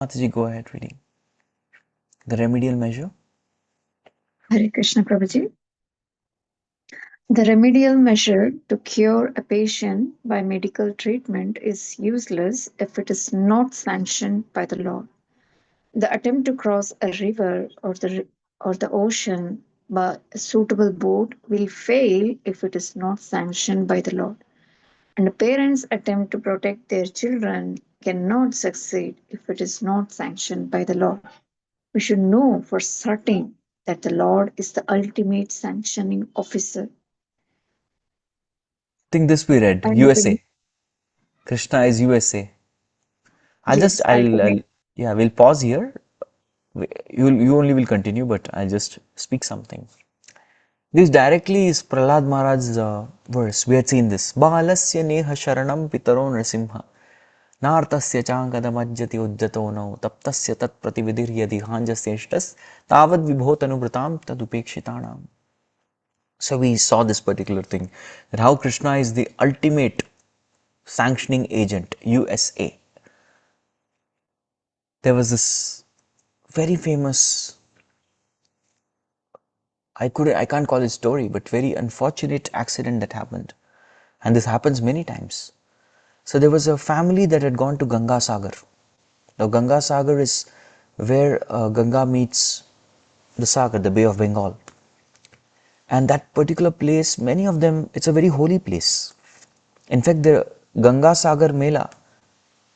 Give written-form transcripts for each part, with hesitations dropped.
Mataji, go ahead reading. The remedial measure. Hare Krishna Prabhuji. The remedial measure to cure a patient by medical treatment is useless if it is not sanctioned by the Lord. The attempt to cross a river or the ocean by a suitable boat will fail if it is not sanctioned by the Lord. And a parent's attempt to protect their children cannot succeed if it is not sanctioned by the Lord. We should know for certain that the Lord is the ultimate sanctioning officer. I think this we read. And USA. Krishna is USA. yes, I can. Yeah, we'll pause here. You only will continue, but I'll just speak something. This directly is Prahlad Maharaj's verse. We had seen this. Balasya neha sharanam pitaro nrasimha. Nartasya chankadamajjati ujjato no taptasya tat pratividiryadi hanjasyeshtas tavad vibhotanuvratam tadupekshitanam. So we saw this particular thing, that how Krishna is the ultimate sanctioning agent, USA. There was this very famous, I can't call it story, but very unfortunate accident that happened. And this happens many times. So there was a family that had gone to Ganga Sagar. Now Ganga Sagar is where Ganga meets the Sagar, the Bay of Bengal. And that particular place, many of them, it's a very holy place. In fact, the Ganga Sagar Mela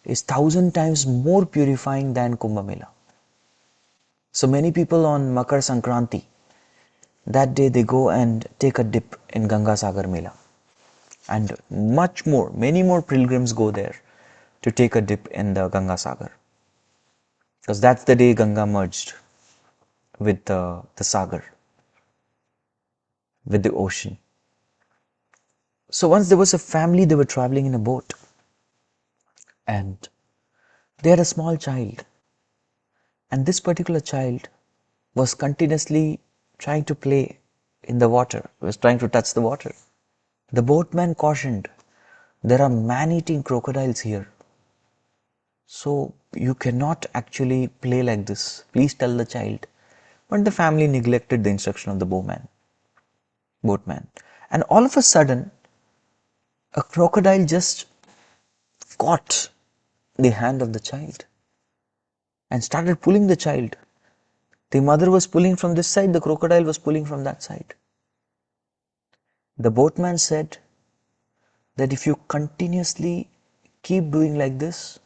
is 1,000 times more purifying than Kumbh Mela. So many people on Makar Sankranti, that day they go and take a dip in Ganga Sagar Mela. And much more, many more pilgrims go there to take a dip in the Ganga Sagar. Because that's the day Ganga merged with the Sagar, with the ocean. So once there was a family, they were traveling in a boat. And they had a small child. And this particular child was continuously trying to play in the water, was trying to touch the water. The boatman cautioned, there are man-eating crocodiles here. So you cannot actually play like this. Please tell the child. But the family neglected the instruction of the boatman. And all of a sudden, a crocodile just caught the hand of the child and started pulling the child. The mother was pulling from this side, the crocodile was pulling from that side. The boatman said that if you continuously keep doing like this,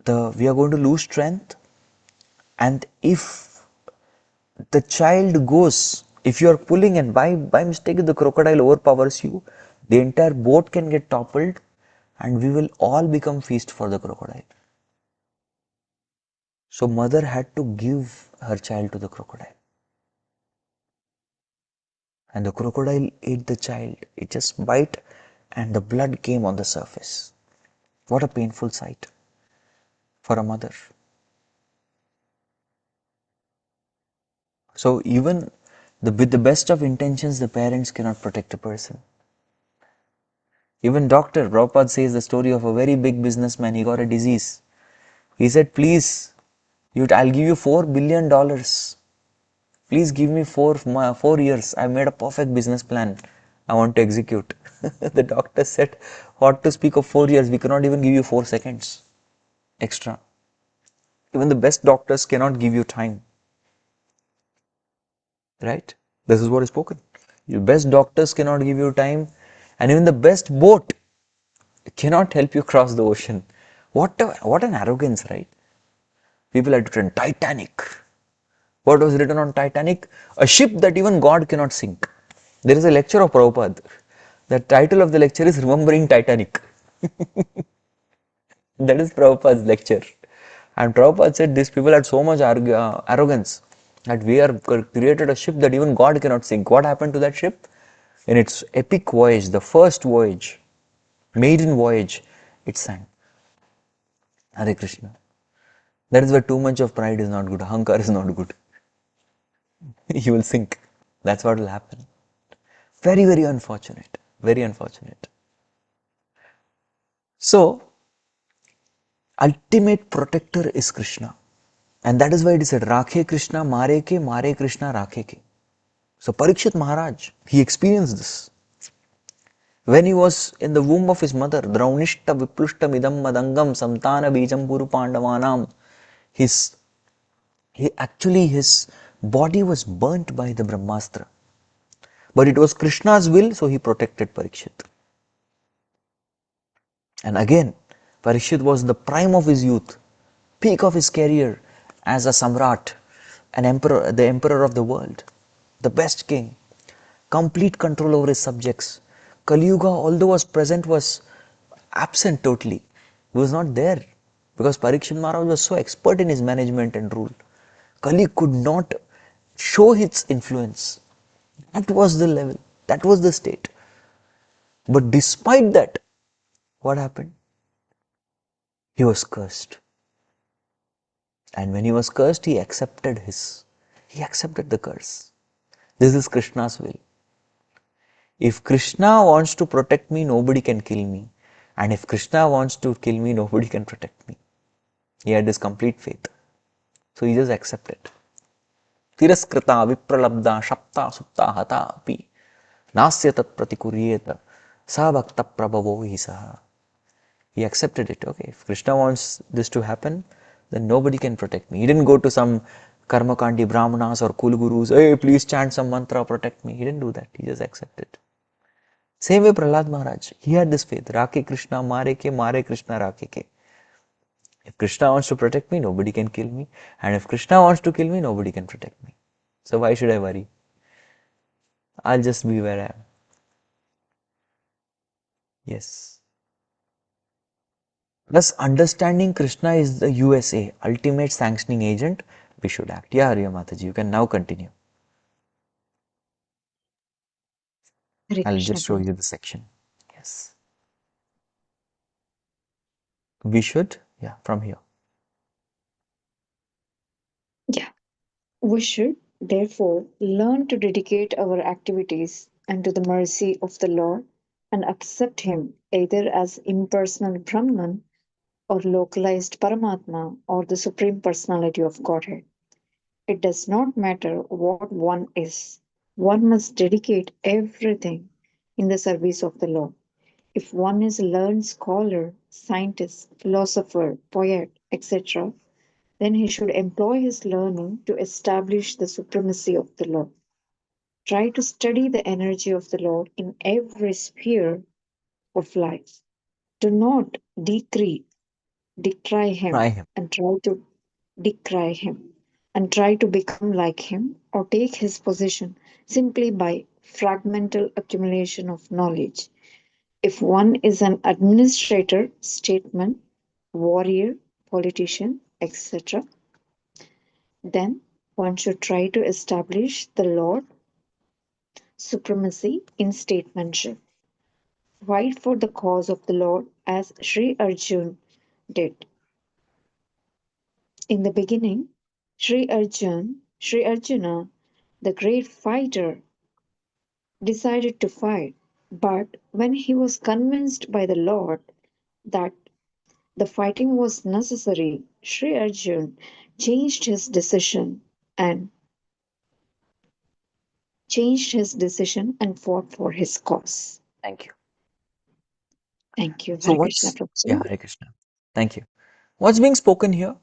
we are going to lose strength, and if the child goes, if you are pulling and by mistake the crocodile overpowers you, the entire boat can get toppled and we will all become feast for the crocodile. So mother had to give her child to the crocodile. And the crocodile ate the child. It just bite and the blood came on the surface. What a painful sight for a mother. So even with the best of intentions, the parents cannot protect a person. Even Dr. Prabhupada says the story of a very big businessman. He got a disease. He said, please, I'll give you $4 billion. Please give me 4 years. I made a perfect business plan. I want to execute. The doctor said, what to speak of 4 years? We cannot even give you 4 seconds extra. Even the best doctors cannot give you time. Right? This is what is spoken. Your best doctors cannot give you time, and even the best boat cannot help you cross the ocean. What an arrogance, right? People had written Titanic. What was written on Titanic? A ship that even God cannot sink. There is a lecture of Prabhupada. The title of the lecture is Remembering Titanic. That is Prabhupada's lecture. And Prabhupada said these people had so much arrogance that we are created a ship that even God cannot sink. What happened to that ship? In its epic voyage, the first voyage, maiden voyage, it sank. Hare Krishna. That is why too much of pride is not good. Ahankar is not good. You will sink. That's what will happen. Very, very unfortunate. Very unfortunate. So, ultimate protector is Krishna. And that is why it is said, Rakhe Krishna, Mare Krishna, Rakhe ke. So Parikshit Maharaj, he experienced this. When he was in the womb of his mother, Draunishta Viplushta Midam Madangam Samtana Bijam Puru Pandavanam, his body was burnt by the Brahmastra. But it was Krishna's will, so he protected Parikshit. And again, Parikshit was the prime of his youth, peak of his career as a Samrat, an emperor, the emperor of the world, the best king, complete control over his subjects. Kali Yuga, although was present, was absent totally. He was not there because Parikshit Maharaj was so expert in his management and rule. Kali could not show its influence. That was the level, that was the state. But despite that, what happened? He was cursed. And when he was cursed, he accepted the curse. This is Krishna's will. If Krishna wants to protect me, nobody can kill me. And if Krishna wants to kill me, nobody can protect me. He had this complete faith. So he just accepted. Tiraskrita vipralabda shapta supta hata api nasya tat pratikuryeta sa bhakta prabhavo hi saha. He accepted it. Okay, if Krishna wants this to happen, then nobody can protect me. He didn't go to some karmakandi brahmanas or kulgurus, hey, please chant some mantra, protect me. He didn't do that. He just accepted. Same way Prahlad Maharaj, he had this faith. Rakhe Krishna, Mare Krishna, Rakhe ke. If Krishna wants to protect me, nobody can kill me. And if Krishna wants to kill me, nobody can protect me. So why should I worry? I'll just be where I am. Yes. Thus, understanding Krishna is the USA, ultimate sanctioning agent, we should act. Yeah, Arya Mataji, you can now continue. Hare I'll Krishna just show Prabhu. you the section. Yes. We should, yeah, from here. Yeah. We should, therefore, learn to dedicate our activities unto the mercy of the Lord and accept Him either as impersonal Brahman or localized Paramatma or the Supreme Personality of Godhead. It does not matter what one is, one must dedicate everything in the service of the Lord. If one is a learned scholar, scientist, philosopher, poet, etc., then he should employ his learning to establish the supremacy of the Lord. Try to study the energy of the Lord in every sphere of life. Do not decry him Try him. and try to decry him and try to become like him or take his position simply by fragmental accumulation of knowledge. If one is an administrator, statesman, warrior, politician, etc., then one should try to establish the Lord supremacy in statesmanship. Fight for the cause of the Lord as Sri Arjun did. In the beginning, Sri Arjuna, the great fighter, decided to fight, but when he was convinced by the Lord that the fighting was necessary, Sri Arjun changed his decision and fought for his cause. Thank you. Thank you, So Hare Krishna what's, Prabhuji. yeah, Hare Krishna. Thank you. What's being spoken here?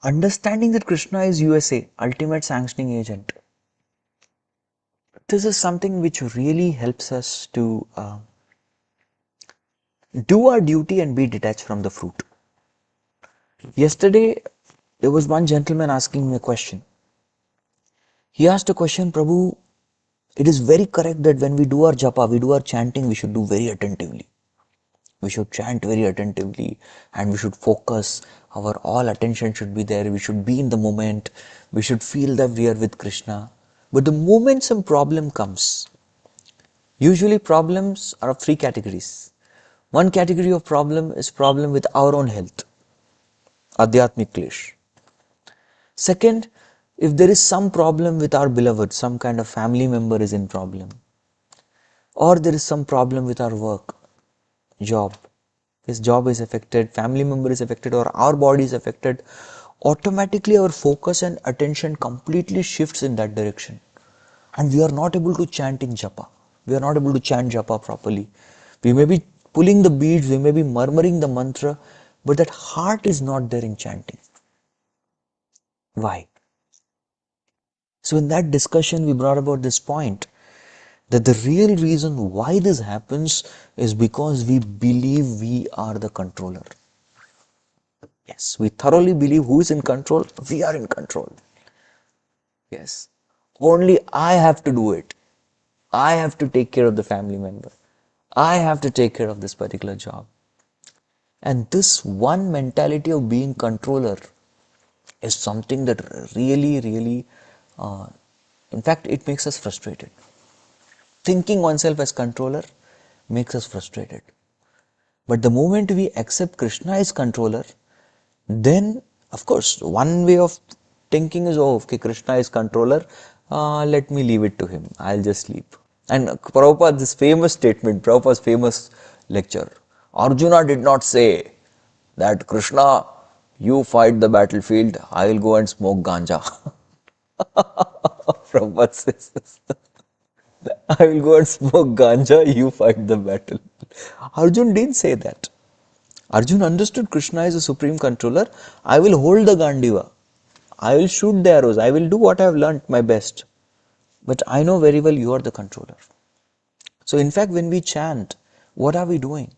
Understanding that Krishna is USA, ultimate sanctioning agent. This is something which really helps us to do our duty and be detached from the fruit. Yesterday, there was one gentleman asking me a question. He asked a question, Prabhu, it is very correct that when we do our japa, we do our chanting, we should do very attentively. We should chant very attentively and we should focus. Our all attention should be there. We should be in the moment. We should feel that we are with Krishna. But the moment some problem comes, usually problems are of three categories. One category of problem is problem with our own health, adhyatmik klesh. Second, if there is some problem with our beloved, some kind of family member is in problem, or there is some problem with our work, job, his job is affected, family member is affected, or our body is affected, automatically our focus and attention completely shifts in that direction. And we are not able to chant in japa. We are not able to chant japa properly. We may be pulling the beads, we may be murmuring the mantra, but that heart is not there in chanting. Why? So in that discussion, we brought about this point that the real reason why this happens is because we believe we are the controller. Yes, we thoroughly believe who is in control? We are in control. Yes, only I have to do it. I have to take care of the family member. I have to take care of this particular job. And this one mentality of being controller is something that really, uh, in fact, it makes us frustrated. Thinking oneself as controller makes us frustrated. But the moment we accept Krishna as controller, then of course one way of thinking is, oh, okay, Krishna is controller, let me leave it to him, I'll just sleep. And Prabhupada, this famous statement, Prabhupada's famous lecture, Arjuna did not say that Krishna, you fight the battlefield, I'll go and smoke ganja. Prabhupada says this. I will go and smoke ganja, you fight the battle. Arjun didn't say that. Arjun understood Krishna is the supreme controller. I will hold the Gandiva. I will shoot the arrows. I will do what I have learnt my best. But I know very well you are the controller. So in fact, when we chant, what are we doing?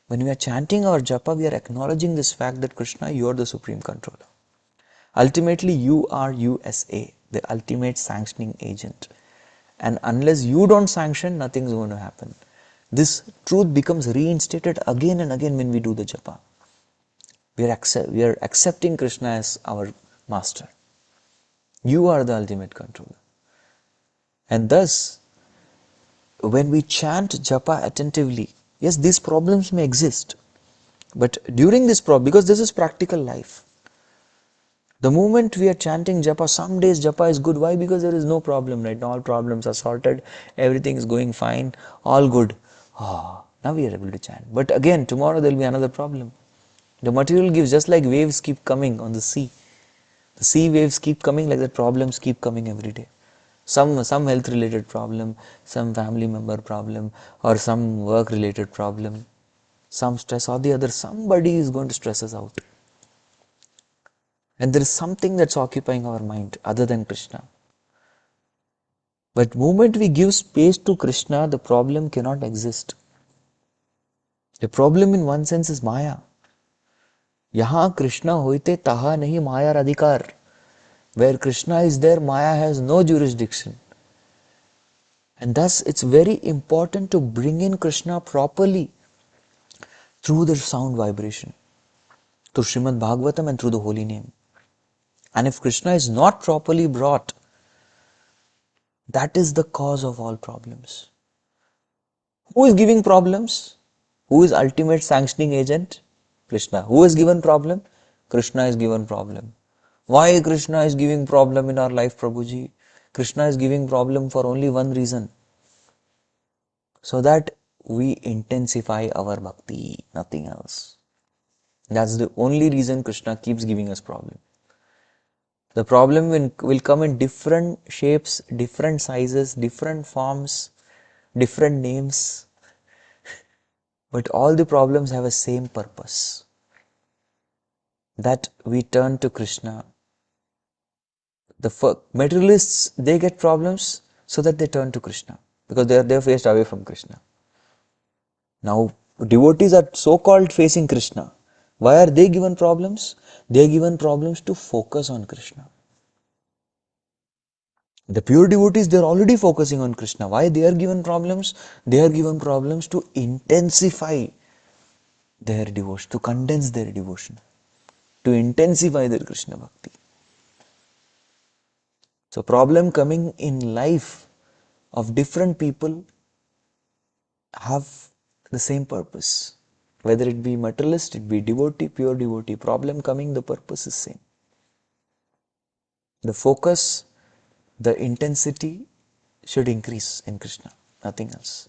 When we are chanting our japa, we are acknowledging this fact that Krishna, you are the supreme controller. Ultimately, you are USA, the ultimate sanctioning agent. And unless you don't sanction, nothing is going to happen. This truth becomes reinstated again and again when we do the japa. We are accepting Krishna as our master. You are the ultimate controller. And thus, when we chant japa attentively, yes, these problems may exist. But during this problem, because this is practical life, the moment we are chanting japa, some days japa is good. Why? Because there is no problem, right? All problems are sorted, everything is going fine, all good. Now we are able to chant. But again, tomorrow there will be another problem. The material gives, just like waves keep coming on the sea. The sea waves keep coming, like that problems keep coming every day. Some health related problem, some family member problem, or some work related problem, some stress or the other. Somebody is going to stress us out. And there is something that's occupying our mind other than Krishna. But moment we give space to Krishna, the problem cannot exist. The problem in one sense is Maya. Yaha Krishna hoite taha nahi Maya radhikar. Where Krishna is there, Maya has no jurisdiction. And thus it's very important to bring in Krishna properly through the sound vibration, through Srimad Bhagavatam and through the holy name. And if Krishna is not properly brought, that is the cause of all problems. Who is giving problems? Who is ultimate sanctioning agent? Krishna. Who is given problem? Krishna is given problem. Why Krishna is giving problem in our life, Prabhuji? Krishna is giving problem for only one reason. So that we intensify our bhakti, nothing else. That's the only reason Krishna keeps giving us problem. The problem will come in different shapes, different sizes, different forms, different names. But all the problems have a same purpose. That we turn to Krishna. The materialists, they get problems so that they turn to Krishna. Because they're faced away from Krishna. Now, devotees are so-called facing Krishna. Why are they given problems? They are given problems to focus on Krishna. The pure devotees, they are already focusing on Krishna. Why they are given problems? They are given problems to intensify their devotion, to condense their devotion, to intensify their Krishna bhakti. So problem coming in life of different people have the same purpose. Whether it be materialist, it be devotee, pure devotee, problem coming, the purpose is same. The focus, the intensity should increase in Krishna, nothing else.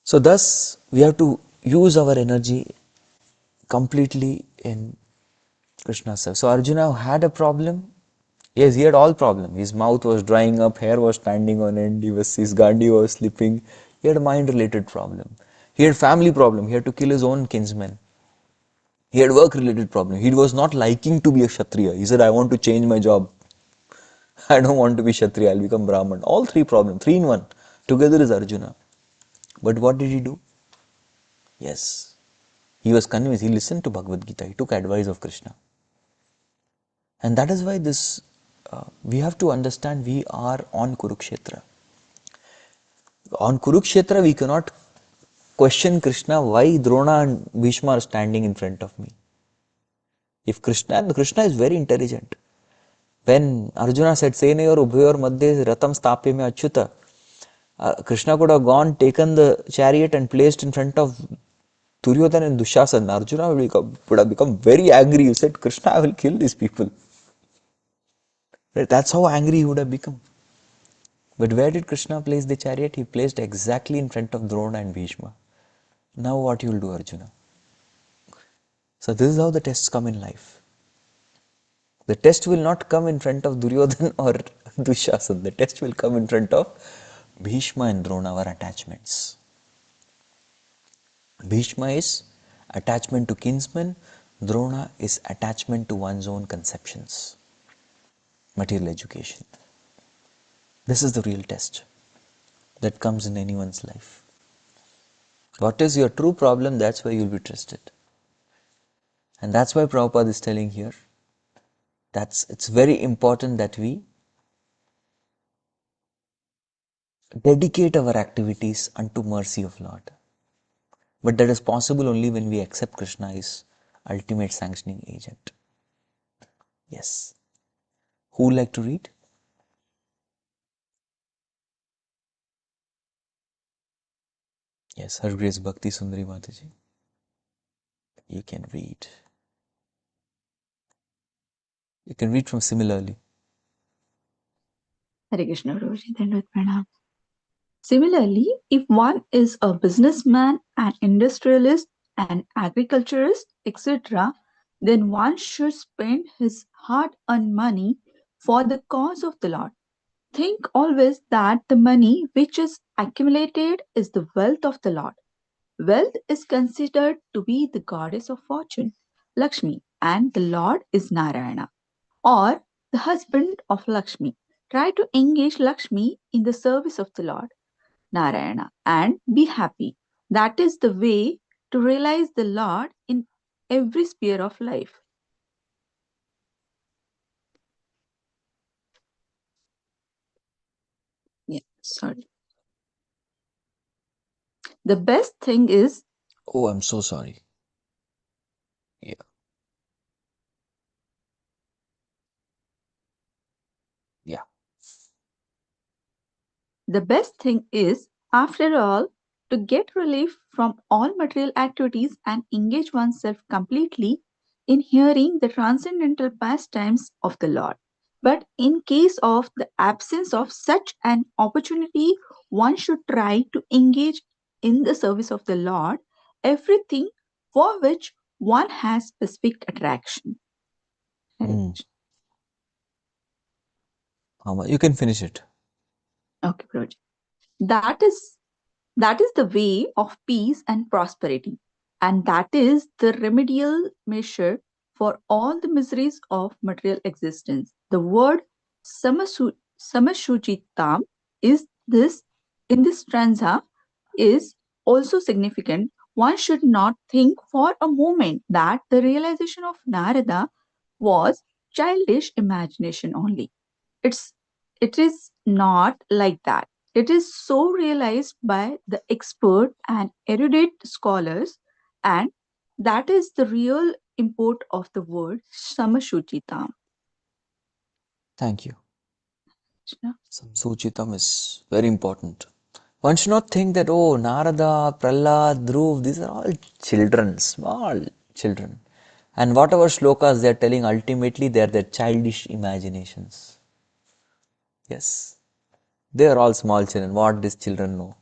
So thus we have to use our energy completely in Krishna's service. So Arjuna had a problem. Yes, he had all problem. His mouth was drying up, hair was standing on end, his gandhi was slipping. He had a mind-related problem. He had family problem. He had to kill his own kinsmen. He had work-related problem. He was not liking to be a Kshatriya. He said, I want to change my job. I don't want to be Kshatriya. I'll become Brahman. All three problems, three in one. Together is Arjuna. But what did he do? Yes, he was convinced. He listened to Bhagavad Gita. He took advice of Krishna. And that is why we have to understand we are on Kurukshetra. On Kurukshetra, we cannot question Krishna why Drona and Bhishma are standing in front of me. If Krishna is very intelligent. When Arjuna said, Senayor Ubhayor Madhye Ratam Stapya Me Achyuta, Krishna could have gone, taken the chariot and placed in front of Duryodhana and Dushasana. Arjuna would have become very angry. He said, Krishna, I will kill these people. Right? That's how angry he would have become. But where did Krishna place the chariot? He placed exactly in front of Drona and Bhishma. Now what you will do, Arjuna? So this is how the tests come in life. The test will not come in front of Duryodhan or Dushasan. The test will come in front of Bhishma and Drona, our attachments. Bhishma is attachment to kinsmen. Drona is attachment to one's own conceptions. Material education. This is the real test that comes in anyone's life. What is your true problem? That's where you'll be tested. And that's why Prabhupada is telling here, it's very important that we dedicate our activities unto mercy of Lord. But that is possible only when we accept Krishna as ultimate sanctioning agent. Yes. Who would like to read? Yes, Her Grace Bhakti Sundari Mataji. You can read. You can read from similarly. Hare Krishna Prabhuji, Dandavat Pranam. Similarly, if one is a businessman, an industrialist, an agriculturist, etc., then one should spend his hard-earned money for the cause of the Lord. Think always that the money which is accumulated is the wealth of the Lord. Wealth is considered to be the goddess of fortune, Lakshmi, and the Lord is Narayana, or the husband of Lakshmi. Try to engage Lakshmi in the service of the Lord, Narayana, and be happy. That is the way to realize the Lord in every sphere of life. Sorry. The best thing is. Oh, I'm so sorry. Yeah. Yeah. The best thing is, after all, to get relief from all material activities and engage oneself completely in hearing the transcendental pastimes of the Lord. But in case of the absence of such an opportunity, one should try to engage in the service of the Lord, everything for which one has specific attraction. You can finish it. Okay, Prabhuji. That is the way of peace and prosperity, and that is the remedial measure for all the miseries of material existence. The word samashuchitam is this in this stanza is also significant. One should not think for a moment that the realization of Narada was childish imagination only. It is not like that. It is so realized by the expert and erudite scholars, and that is the real import of the word samashuchitam. Thank you. Samsuchitam is very important. One should not think that, oh, Narada, Prahlad, Dhruv, these are all children, small children. And whatever shlokas they are telling, ultimately they are their childish imaginations. Yes. They are all small children. What these children know?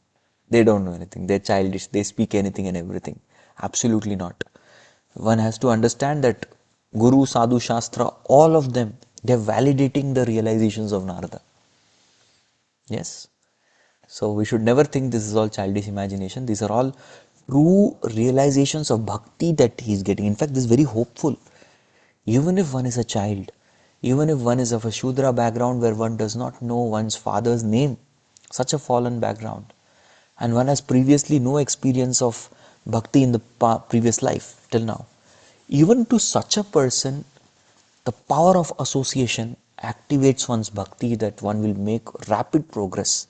They don't know anything. They're childish. They speak anything and everything. Absolutely not. One has to understand that Guru, Sadhu, Shastra, all of them, they're validating the realizations of Narada. Yes. So we should never think this is all childish imagination. These are all true realizations of bhakti that he is getting. In fact, this is very hopeful. Even if one is a child, even if one is of a Shudra background where one does not know one's father's name, such a fallen background, and one has previously no experience of bhakti in the previous life till now, even to such a person, the power of association activates one's bhakti that one will make rapid progress.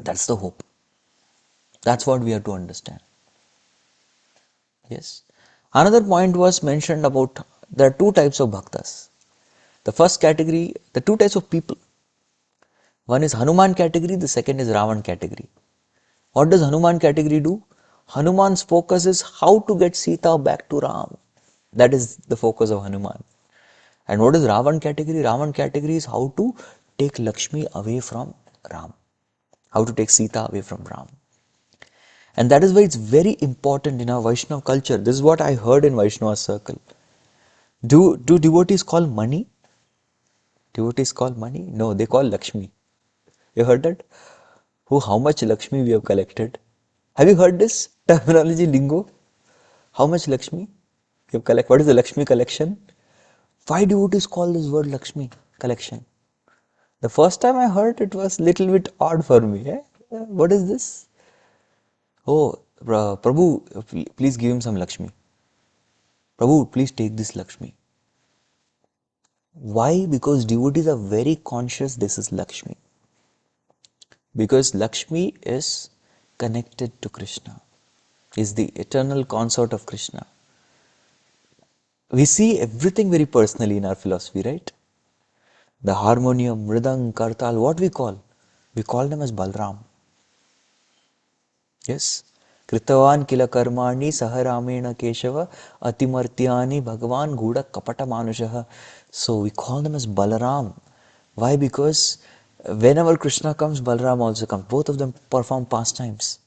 That's the hope. That's what we have to understand. Yes. Another point was mentioned about there are two types of bhaktas. The first category, the two types of people. One is Hanuman category, the second is Ravan category. What does Hanuman category do? Hanuman's focus is how to get Sita back to Ram. That is the focus of Hanuman. And what is Ravan category? Ravan category is how to take Lakshmi away from Ram. How to take Sita away from Ram. And that is why it's very important in our Vaishnava culture. This is what I heard in Vaishnava circle. Do devotees call money? Devotees call money? No, they call Lakshmi. You heard that? Oh, how much Lakshmi we have collected? Have you heard this terminology lingo? How much Lakshmi you have collected? What is the Lakshmi collection? Why devotees call this word Lakshmi collection? The first time I heard it was little bit odd for me. Eh? What is this? Oh, Prabhu, please give him some Lakshmi. Prabhu, please take this Lakshmi. Why? Because devotees are very conscious this is Lakshmi. Because Lakshmi is connected to Krishna, is the eternal consort of Krishna. We see everything very personally in our philosophy, right? The harmonium, mridang, kartal, what we call? We call them as Balram. Yes. Kritavan kila karmani saharamena keshava atimartyani bhagavan guda kapata manushaha. So we call them as Balaram. Why? Because whenever Krishna comes, Balaram also comes. Both of them perform pastimes.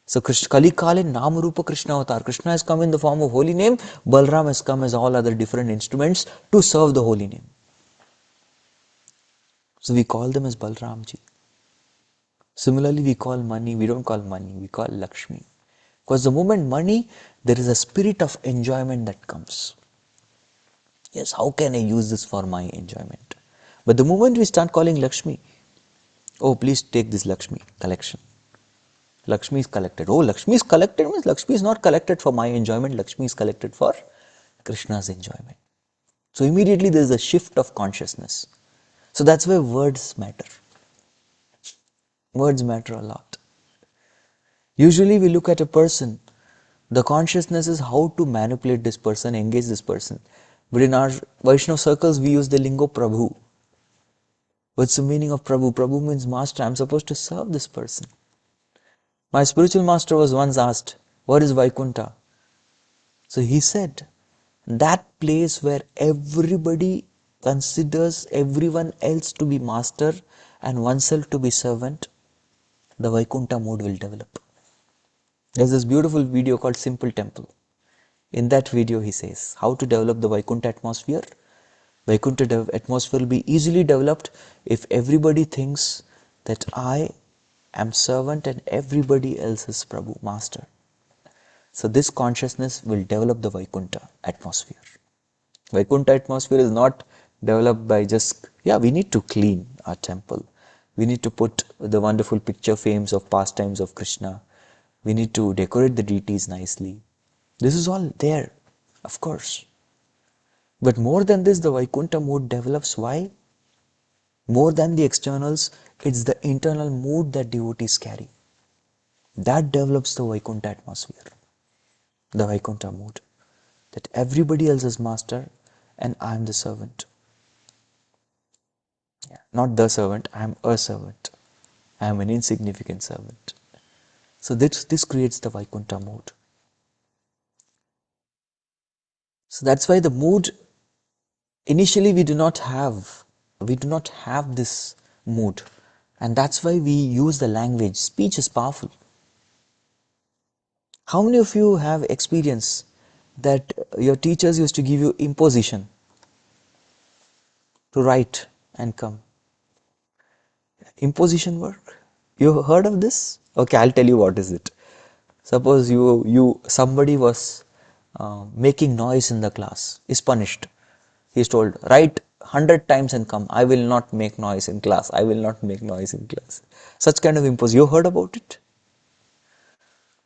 So Kali Kalin Namarupa Krishna avatar. Krishna has come in the form of holy name. Balaram has come as all other different instruments to serve the holy name. So we call them as Balramji. Similarly, we call money, we don't call money, we call Lakshmi. Because the moment money, there is a spirit of enjoyment that comes. Yes, how can I use this for my enjoyment? But the moment we start calling Lakshmi, oh, please take this Lakshmi collection. Lakshmi is collected. Oh, Lakshmi is collected means Lakshmi is not collected for my enjoyment, Lakshmi is collected for Krishna's enjoyment. So immediately there is a shift of consciousness. So that's why words matter. Words matter a lot. Usually we look at a person, the consciousness is how to manipulate this person, engage this person. But in our Vaishnava circles, we use the lingo Prabhu. What's the meaning of Prabhu? Prabhu means master. I'm supposed to serve this person. My spiritual master was once asked, what is Vaikuntha? So he said, that place where everybody considers everyone else to be master and oneself to be servant, the Vaikuntha mode will develop. There's this beautiful video called Simple Temple. In that video, he says how to develop the Vaikuntha atmosphere. Vaikuntha atmosphere will be easily developed if everybody thinks that I am servant and everybody else is Prabhu, master. So this consciousness will develop the Vaikuntha atmosphere. Vaikuntha atmosphere is not developed by just, we need to clean our temple. We need to put the wonderful picture frames of pastimes of Krishna. We need to decorate the deities nicely. This is all there, of course. But more than this, the Vaikuntha mood develops. Why? More than the externals, it's the internal mood that devotees carry. That develops the Vaikuntha atmosphere. The Vaikuntha mood. That everybody else is master and I am the servant. Not the servant, I am a servant. I am an insignificant servant. So this creates the Vaikuntha mood. So that's why the mood, initially we do not have this mood. And that's why we use the language. Speech is powerful. How many of you have experience that your teachers used to give you imposition to write and come? Imposition work? You heard of this? Okay, I'll tell you what is it. Suppose somebody was making noise in the class, is punished. He is told, write 100 times and come. I will not make noise in class. I will not make noise in class. Such kind of imposition. You heard about it?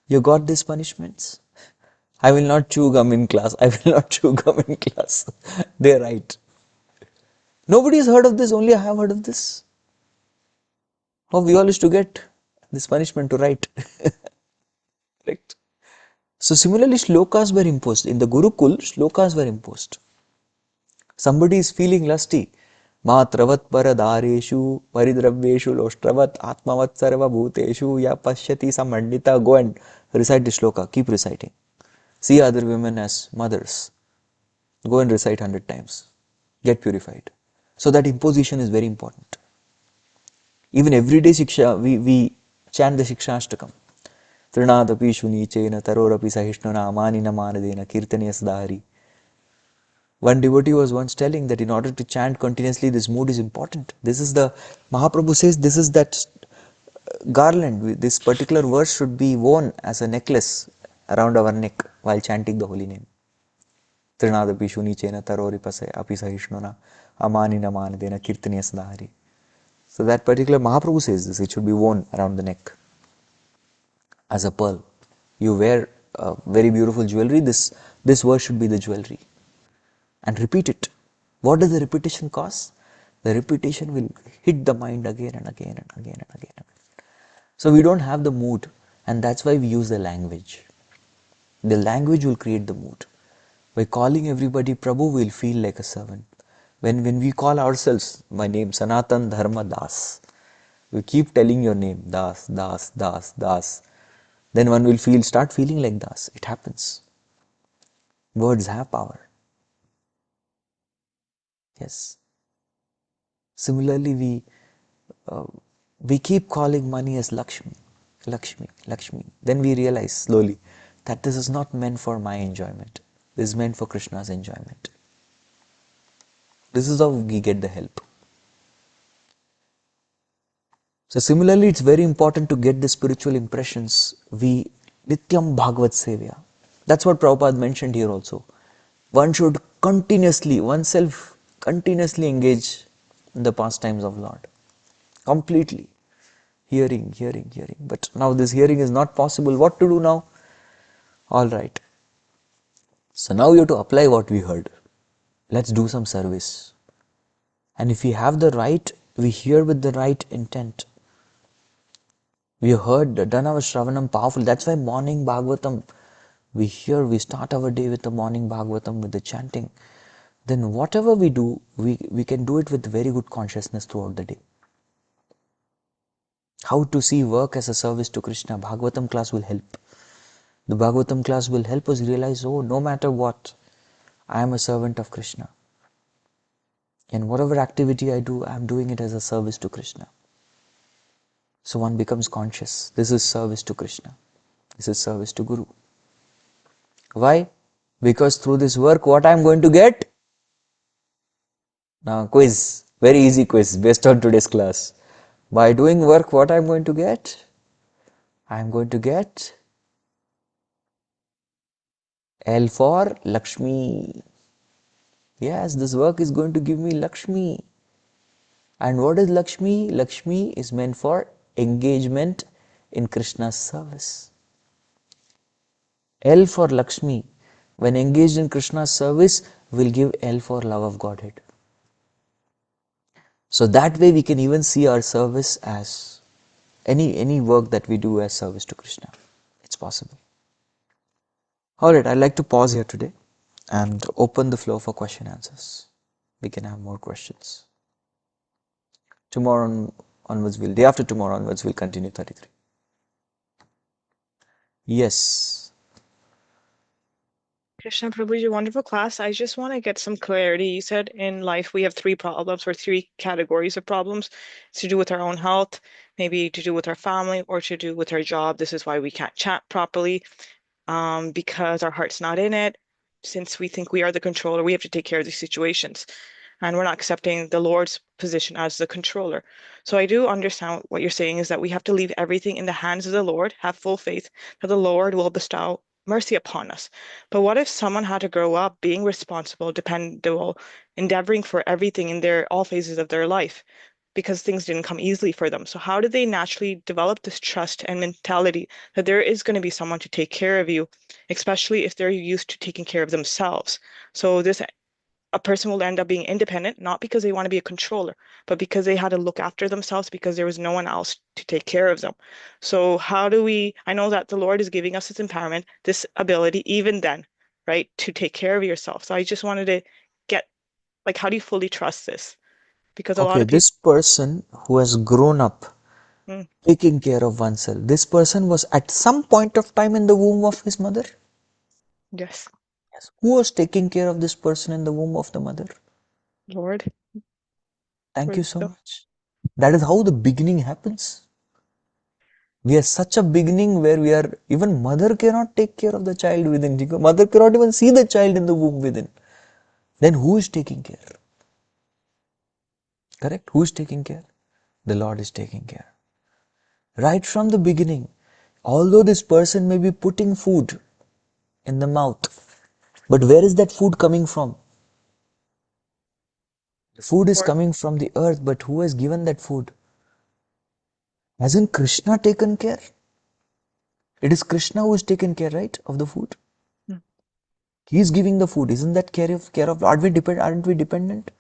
You got these punishments? I will not chew gum in class. I will not chew gum in class. They're right. Nobody has heard of this. Only I have heard of this. How we all used to get this punishment to write. Right? So similarly, shlokas were imposed. In the Gurukul, shlokas were imposed. Somebody is feeling lusty. Matravat paradareshu paridravyeshu loshtravat atmavat sarva bhuteshu ya pashyati samandita. Go and recite the shloka. Keep reciting. See other women as mothers. Go and recite 100 times. Get purified. So that imposition is very important. Even everyday Shiksha, we chant the Shikshashtakam. Trinadapi shunichena tarorapi sahishnuna amanina manadena kirtaniya sadahari. One devotee was once telling that in order to chant continuously, this mood is important. This is the, Mahaprabhu says, this is that garland. This particular verse should be worn as a necklace around our neck while chanting the holy name. Trinadapi shunichena taroripase api sahishnuna amanina manadena kirtaniya sadahari. So that particular Mahaprabhu says this, it should be worn around the neck as a pearl. You wear very beautiful jewelry, this verse should be the jewelry. And repeat it. What does the repetition cause? The repetition will hit the mind again and again and again and again. So we don't have the mood, and that's why we use the language. The language will create the mood. By calling everybody Prabhu, we'll feel like a servant. When we call ourselves, my name Sanatana Dharma Das, we keep telling your name, Das, Das, Das, Das. Then one will start feeling like Das. It happens. Words have power. Yes. Similarly, we keep calling money as Lakshmi, Lakshmi, Lakshmi. Then we realize slowly that this is not meant for my enjoyment. This is meant for Krishna's enjoyment. This is how we get the help. So similarly, it's very important to get the spiritual impressions. We Nityam Bhagavat Sevya. That's what Prabhupada mentioned here also. One should oneself continuously engage in the pastimes of Lord. Completely. Hearing. But now this hearing is not possible. What to do now? Alright. So now you have to apply what we heard. Let's do some service. And if we have the right, we hear with the right intent. We heard, done our Shravanam powerful. That's why morning Bhagavatam, we start our day with the morning Bhagavatam, with the chanting. Then whatever we do, we can do it with very good consciousness throughout the day. How to see work as a service to Krishna. Bhagavatam class will help. The Bhagavatam class will help us realize, oh, no matter what, I am a servant of Krishna. And whatever activity I do, I am doing it as a service to Krishna. So one becomes conscious. This is service to Krishna. This is service to Guru. Why? Because through this work, what I am going to get? Now, quiz. Very easy quiz based on today's class. By doing work, what I am going to get? I am going to get L for Lakshmi. Yes, this work is going to give me Lakshmi. And what is Lakshmi? Lakshmi is meant for engagement in Krishna's service. L for Lakshmi, when engaged in Krishna's service, will give L for love of Godhead. So that way we can even see our service as any work that we do as service to Krishna. It's possible. Alright, I'd like to pause here today and open the floor for question answers. We can have more questions. Tomorrow onwards, day after tomorrow onwards, we'll continue 33. Yes. Krishna Prabhuji, wonderful class. I just want to get some clarity. You said in life we have three problems or three categories of problems. It's to do with our own health, maybe to do with our family, or to do with our job. This is why we can't chat properly, because our heart's not in it. Since we think we are the controller, we have to take care of these situations. And we're not accepting the Lord's position as the controller. So I do understand what you're saying is that we have to leave everything in the hands of the Lord, have full faith that the Lord will bestow mercy upon us. But what if someone had to grow up being responsible, dependable, endeavoring for everything in all phases of their life, because things didn't come easily for them? So how do they naturally develop this trust and mentality that there is going to be someone to take care of you, especially if they're used to taking care of themselves? So a person will end up being independent, not because they want to be a controller, but because they had to look after themselves because there was no one else to take care of them. So how do I know that the Lord is giving us this empowerment, this ability, even then, right, to take care of yourself. So I just wanted to get, like, how do you fully trust this? Because a lot Okay, of people, this person who has grown up mm, taking care of oneself, this person was at some point of time in the womb of his mother. yes, Yes. Who was taking care of this person in the womb of the mother? Lord, Thank you Lord, so no, much. That is how the beginning happens. We are such a beginning where we are, even mother cannot take care of the child within. Mother cannot even see the child in the womb within. Then who is taking care? Correct? Who is taking care? The Lord is taking care. Right from the beginning, although this person may be putting food in the mouth, but where is that food coming from? The food is Lord, coming from the earth, but who has given that food? Hasn't Krishna taken care? It is Krishna who has taken care, right, of the food. mm, He is giving the food. Isn't that care of? Aren't we dependent?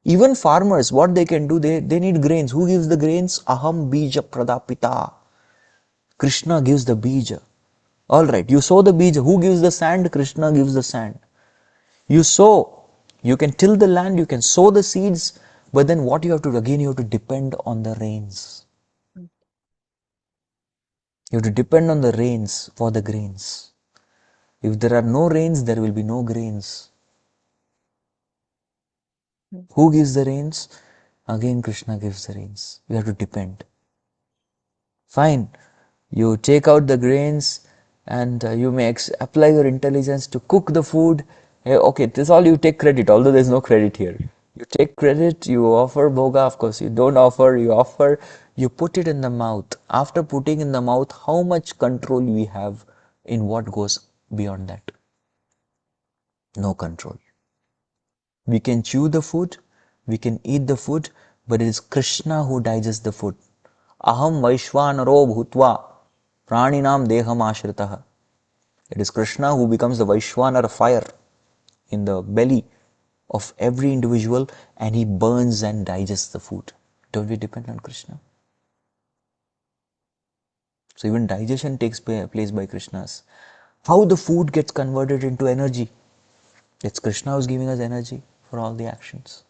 Even farmers, what they can do, they need grains. Who gives the grains? Aham bija pradapita. Krishna gives the bija. Alright, you sow the bija. Who gives the sand? Krishna gives the sand. You sow, you can till the land, you can sow the seeds, but then what you have to do? Again, you have to depend on the rains. mm, You have to depend on the rains for the grains. If there are no rains, there will be no grains. mm, Who gives the rains? Again, Krishna gives the rains. You have to depend. Fine, you take out the grains and you may apply your intelligence to cook the food. Okay, this all you take credit, although there's no credit here. You take credit, you offer bhoga, of course you don't offer, you offer, you put it in the mouth. After putting in the mouth, how much control we have in what goes beyond that? No control. We can chew the food, we can eat the food, but it is Krishna who digests the food. Aham Vaishvanaro Bhutva Praninam Deham Ashritah. It is Krishna who becomes the Vaishvanar fire in the belly of every individual and he burns and digests the food. Don't we depend on Krishna? So even digestion takes place by Krishna's. How the food gets converted into energy? It's Krishna who's giving us energy for all the actions.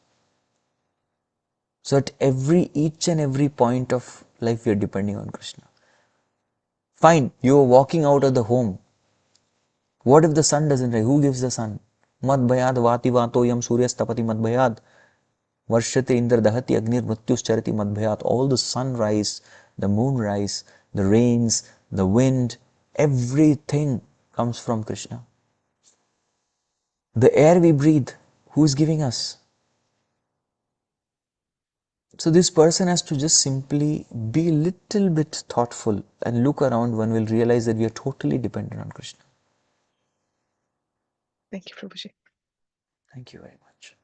So at each and every point of life, we are depending on Krishna. Fine, you are walking out of the home. What if the sun doesn't rise? Who gives the sun? Mad bhayad vati vato yam suryas tapati mad bhayad. Varshate indra dahati agnir mrityus charati mad bhayad. All the sunrise, the moonrise, the rains, the wind, everything comes from Krishna. The air we breathe, who is giving us? So this person has to just simply be a little bit thoughtful and look around. One will realize that we are totally dependent on Krishna. thank you, Prabhuji. Thank you very much.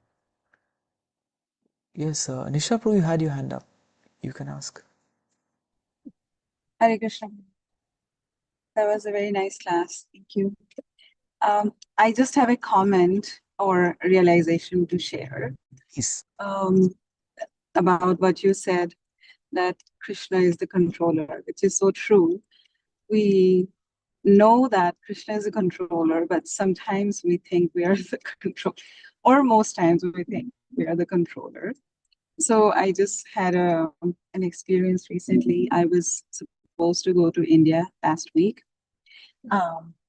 Yes, Nisha Prabhu, you had your hand up. You can ask. Hare Krishna. That was a very nice class. Thank you. I just have a comment or realization to share Yes. about what you said, that Krishna is the controller, which is so true. We know that Krishna is a controller, but sometimes we think we are the control, or most times we think we are the controller. So I just had an experience recently. I was supposed to go to India last week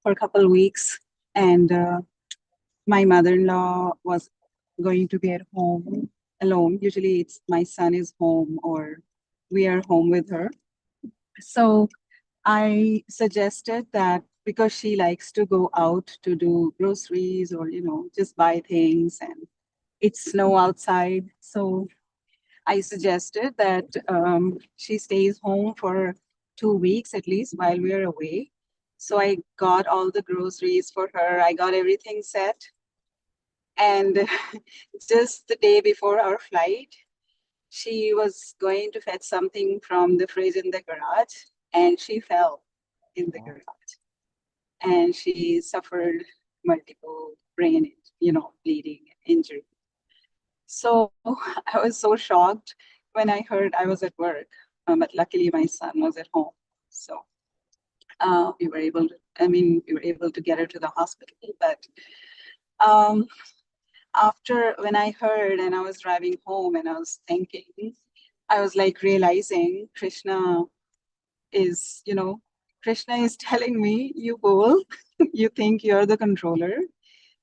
for a couple of weeks. And my mother-in-law was going to be at home alone. Usually it's my son is home or we are home with her. So I suggested that because she likes to go out to do groceries or, just buy things, and it's snow outside. So I suggested that she stays home for 2 weeks at least while we are away. So I got all the groceries for her. I got everything set. And just the day before our flight, she was going to fetch something from the fridge in the garage, and she fell in the garage. And she suffered multiple brain, bleeding, injury. So I was so shocked when I heard. I was at work, but luckily my son was at home. So we were able to get her to the hospital. But after when I heard and I was driving home and I was thinking, I was like realizing Krishna is telling me, you fool, you think you're the controller,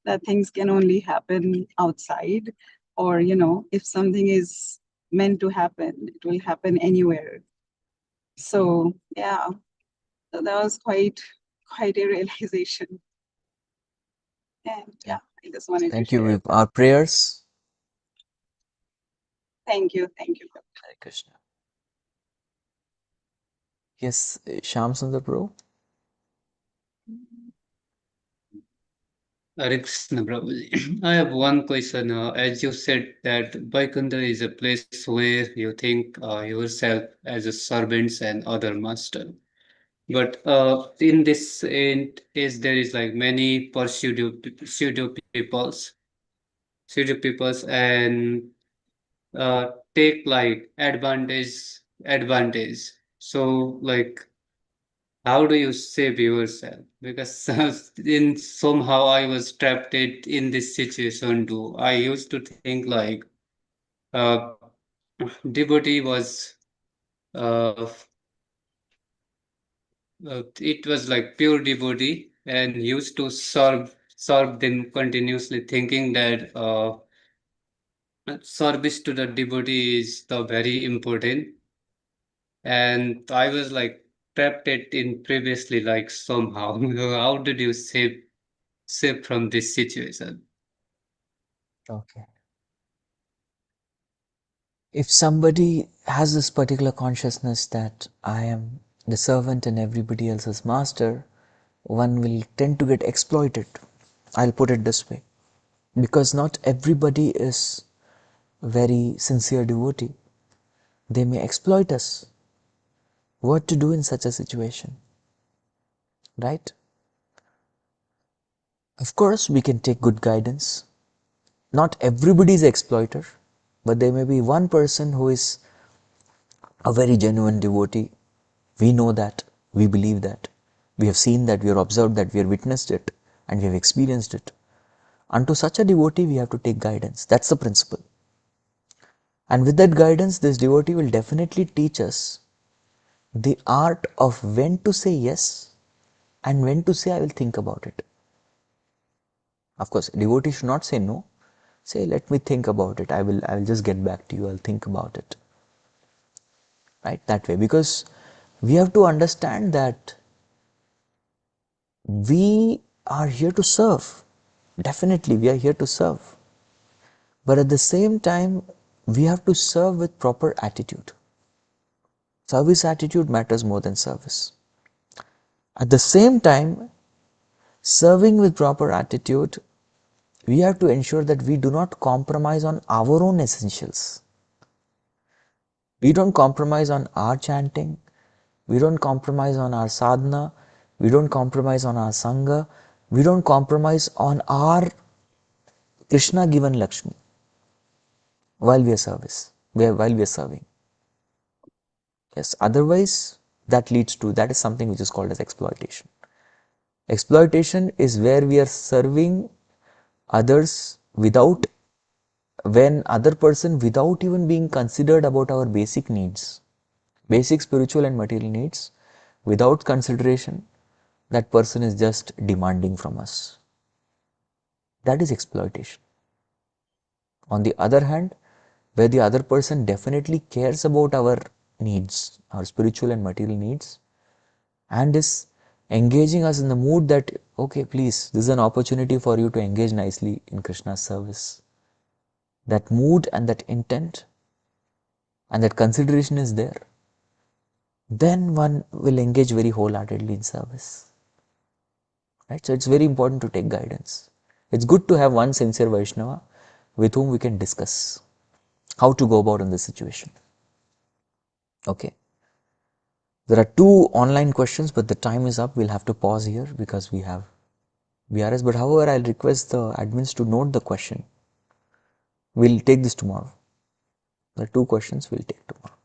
that things can only happen outside, or if something is meant to happen, it will happen anywhere. So yeah, so that was quite a realization. And yeah, I just wanted Thank to you. share With that. our prayers. Thank you. Hare Krishna. Yes, Shyam Sundar Prabhu. Hare Krishna, Prabhuji. I have one question. As you said that Vaikuntha is a place where you think yourself as a servants and other master. But in this end, is there is like many pseudo peoples, and take like advantage. So like how do you save yourself? Because in somehow I was trapped in this situation too. I used to think like uh, devotee was uh, it was like pure devotee and used to serve them continuously, thinking that service to the devotee is the very important. And I was like trapped it in previously like somehow. How did you save from this situation? Okay. If somebody has this particular consciousness that I am the servant and everybody else is master, one will tend to get exploited. I'll put it this way. Because not everybody is very sincere devotee. They may exploit us. What to do in such a situation? Right? Of course, we can take good guidance. Not everybody is an exploiter, but there may be one person who is a very genuine devotee. We know that, we believe that, we have seen that, we have observed that, we have witnessed it, and we have experienced it. Unto such a devotee, we have to take guidance. That's the principle. And with that guidance, this devotee will definitely teach us the art of when to say yes and when to say I will think about it. Of course, devotee should not say no. Say, let me think about it. I will just get back to you. I'll think about it. Right? That way. Because we have to understand that we are here to serve. Definitely, we are here to serve. But at the same time, we have to serve with proper attitude. Service attitude matters more than service. At the same time, serving with proper attitude, we have to ensure that we do not compromise on our own essentials. We don't compromise on our chanting, we don't compromise on our sadhana, we don't compromise on our sangha, we don't compromise on our Krishna given Lakshmi while we are serving. Yes, otherwise that is something which is called as exploitation. Exploitation is where we are serving others when other person without even being considered about our basic needs, basic spiritual and material needs, without consideration, that person is just demanding from us. That is exploitation. On the other hand, where the other person definitely cares about our needs, our spiritual and material needs, and is engaging us in the mood that, okay, please, this is an opportunity for you to engage nicely in Krishna's service. That mood and that intent and that consideration is there, then one will engage very wholeheartedly in service. Right? So it's very important to take guidance. It's good to have one sincere Vaishnava with whom we can discuss how to go about in this situation. Okay. There are 2 online questions, but the time is up. We'll have to pause here because we have VRS. But however, I'll request the admins to note the question. We'll take this tomorrow. The 2 questions we'll take tomorrow.